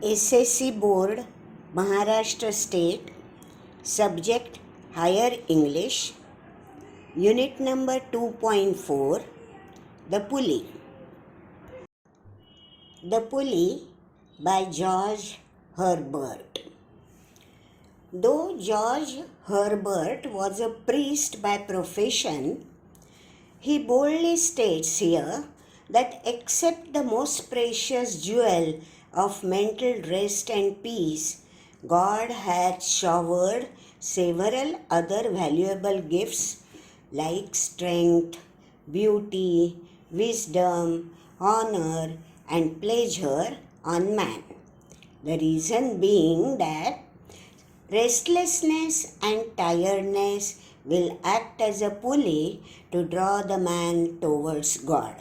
S.S.C. Board Maharashtra State, Subject Higher English, Unit number 2.4, The Pulley. The Pulley by George Herbert. Though George Herbert was a priest by profession, he boldly states here that except the most precious jewel of mental rest and peace, God hath showered several other valuable gifts like strength, beauty, wisdom, honor, and pleasure on man. The reason being that restlessness and tiredness will act as a pulley to draw the man towards God.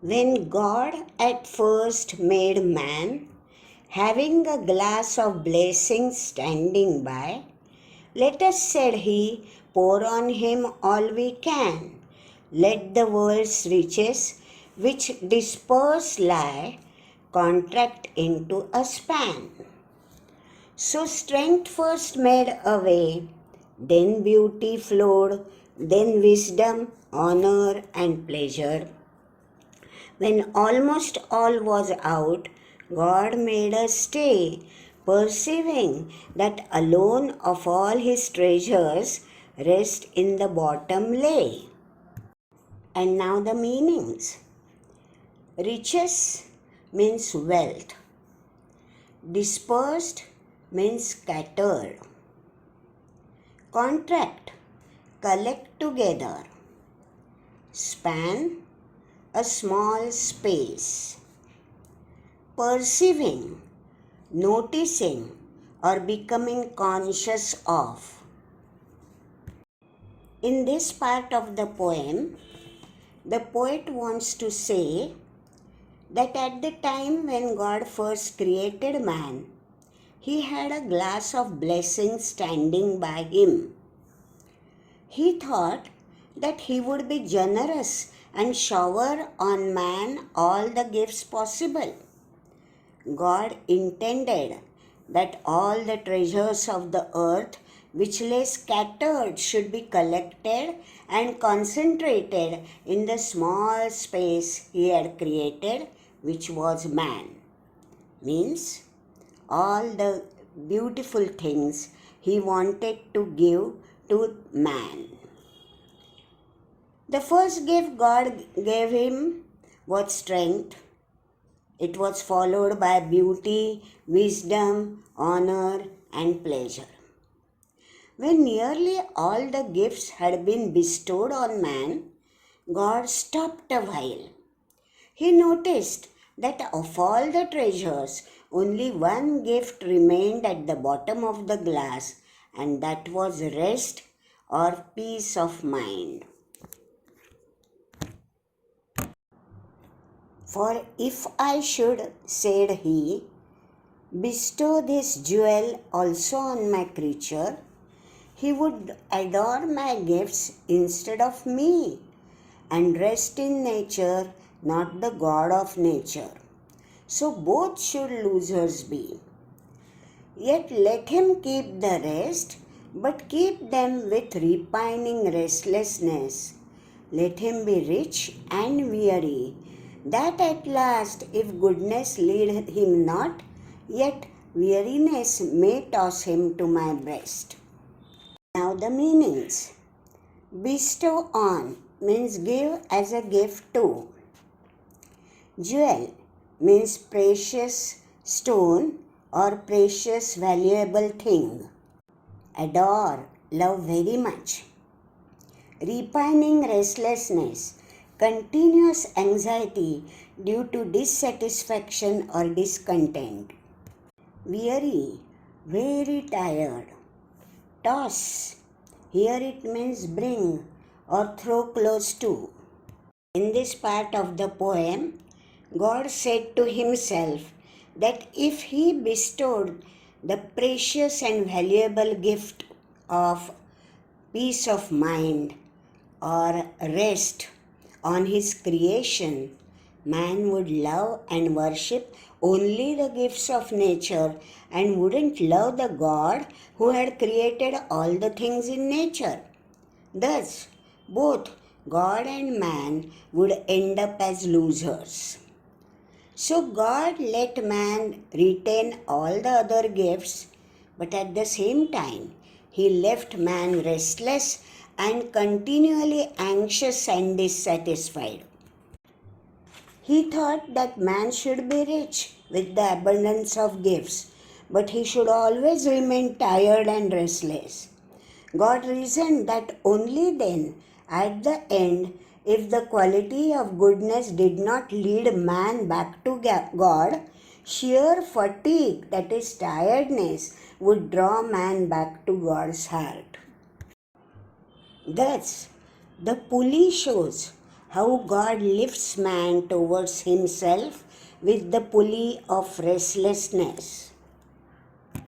When God at first made man, having a glass of blessings standing by, let us, said he, pour on him all we can. Let the world's riches, which dispersed lie, contract into a span. So strength first made a way, then beauty flowed, then wisdom, honor, and pleasure. When almost all was out, God made us stay, perceiving that alone of all his treasures rest in the bottom lay. And now the meanings. Riches means wealth. Dispersed means scattered. Contract, collect together. Span, a small space. Perceiving, noticing or becoming conscious of. In this part of the poem, the poet wants to say that at the time when God first created man, he had a glass of blessings standing by him. He thought that he would be generous and shower on man all the gifts possible. God intended that all the treasures of the earth which lay scattered should be collected and concentrated in the small space he had created, which was man. Means all the beautiful things he wanted to give to man. The first gift God gave him was strength. It was followed by beauty, wisdom, honor, and pleasure. When nearly all the gifts had been bestowed on man, God stopped a while. He noticed that of all the treasures, only one gift remained at the bottom of the glass, and that was rest or peace of mind. For if I should, said he, bestow this jewel also on my creature, he would adore my gifts instead of me, and rest in nature, not the God of nature. So both should losers be. Yet let him keep the rest, but keep them with repining restlessness. Let him be rich and weary, that at last, if goodness lead him not, yet weariness may toss him to my breast. Now the meanings. Bestow on means give as a gift to. Jewel means precious stone or precious valuable thing. Adore, love very much. Repining restlessness, continuous anxiety due to dissatisfaction or discontent. Weary, very tired. Toss, here it means bring or throw close to. In this part of the poem, God said to himself that if he bestowed the precious and valuable gift of peace of mind or rest on his creation, man would love and worship only the gifts of nature and wouldn't love the God who had created all the things in nature. Thus, both God and man would end up as losers. So God let man retain all the other gifts, but at the same time, he left man restless and continually anxious and dissatisfied. He thought that man should be rich with the abundance of gifts, but he should always remain tired and restless. God reasoned that only then, at the end, if the quality of goodness did not lead man back to God, sheer fatigue, that is tiredness, would draw man back to God's heart. Thus, the pulley shows how God lifts man towards himself with the pulley of restlessness.